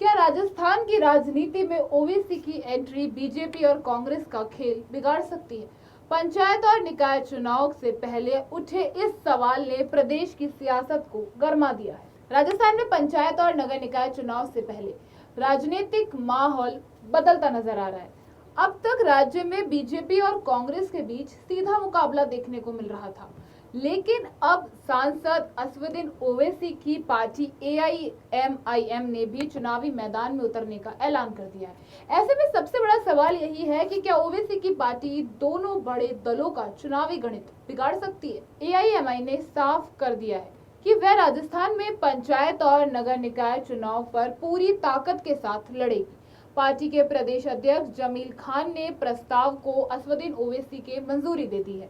क्या राजस्थान की राजनीति में ओवैसी की एंट्री बीजेपी और कांग्रेस का खेल बिगाड़ सकती है? पंचायत और निकाय चुनाव से पहले उठे इस सवाल ने प्रदेश की सियासत को गरमा दिया है। राजस्थान में पंचायत और नगर निकाय चुनाव से पहले राजनीतिक माहौल बदलता नजर आ रहा है। अब तक राज्य में बीजेपी और कांग्रेस के बीच सीधा मुकाबला देखने को मिल रहा था, लेकिन अब सांसद असदुद्दीन ओवैसी की पार्टी एआईएमआईएम ने भी चुनावी मैदान में उतरने का ऐलान कर दिया है। ऐसे में सबसे बड़ा सवाल यही है कि क्या ओवैसी की पार्टी दोनों बड़े दलों का चुनावी गणित बिगाड़ सकती है? एआईएमआई ने साफ कर दिया है कि वह राजस्थान में पंचायत और नगर निकाय चुनाव पर पूरी ताकत के साथ लड़ेगी। पार्टी के प्रदेश अध्यक्ष जमील खान ने प्रस्ताव को असदुद्दीन ओवैसी के मंजूरी दे दी है।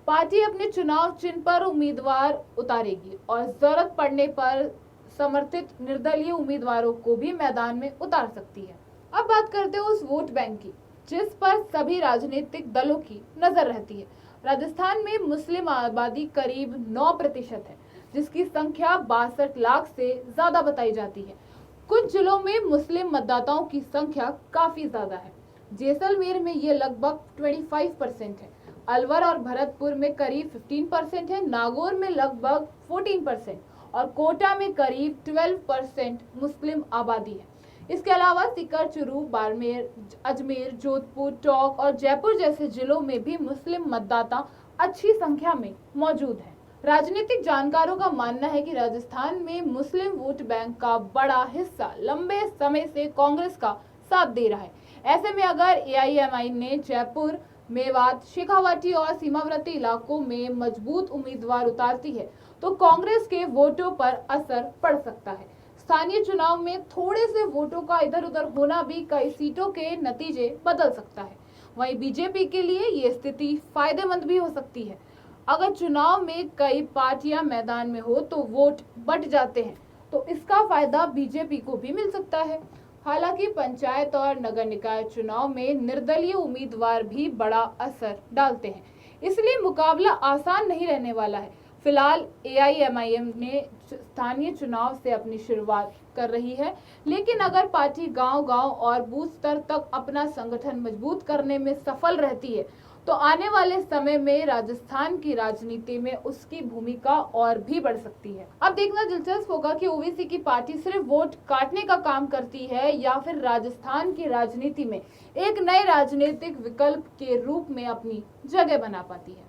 पार्टी अपने चुनाव चिन्ह पर उम्मीदवार उतारेगी और जरूरत पड़ने पर समर्थित निर्दलीय उम्मीदवारों को भी मैदान में उतार सकती है। अब बात करते हैं उस वोट बैंक की जिस पर सभी राजनीतिक दलों की नजर रहती है। राजस्थान में मुस्लिम आबादी करीब 9% है, जिसकी संख्या 62 लाख से ज्यादा बताई जाती है। कुछ जिलों में मुस्लिम मतदाताओं की संख्या काफी ज्यादा है। जैसलमेर में ये लगभग 25% है। अलवर और भरतपुर में करीब 15% है, नागौर में लगभग 14% और कोटा में करीब 12% मुस्लिम आबादी है। इसके अलावा सीकर, चूरू, बाड़मेर, अजमेर, जोधपुर, टोंक और जयपुर जैसे जिलों में भी मुस्लिम मतदाता अच्छी संख्या में मौजूद हैं। राजनीतिक जानकारों का मानना है कि राजस्थान में मुस्लिम वोट बैंक का बड़ा हिस्सा लंबे समय से कांग्रेस का साथ दे रहा है। ऐसे में अगर एआईएमआई ने जयपुर, मेवात, शेखावाटी और सीमावर्ती इलाकों में मजबूत उम्मीदवार उतारती है तो कांग्रेस के वोटों पर असर पड़ सकता है। स्थानीय चुनाव में थोड़े से वोटों का इधर उधर होना भी कई सीटों के नतीजे बदल सकता है। वहीं बीजेपी के लिए ये स्थिति फायदेमंद भी हो सकती है। अगर चुनाव में कई पार्टियां मैदान में हो तो वोट बंट जाते हैं तो इसका फायदा बीजेपी को भी मिल सकता है। हालांकि पंचायत और नगर निकाय चुनाव में निर्दलीय उम्मीदवार भी बड़ा असर डालते हैं, इसलिए मुकाबला आसान नहीं रहने वाला है। फिलहाल एआईएमआईएम ने स्थानीय चुनाव से अपनी शुरुआत कर रही है, लेकिन अगर पार्टी गांव-गांव और बूथ स्तर तक अपना संगठन मजबूत करने में सफल रहती है तो आने वाले समय में राजस्थान की राजनीति में उसकी भूमिका और भी बढ़ सकती है। अब देखना दिलचस्प होगा कि ओवैसी की पार्टी सिर्फ वोट काटने का काम करती है या फिर राजस्थान की राजनीति में एक नए राजनीतिक विकल्प के रूप में अपनी जगह बना पाती है।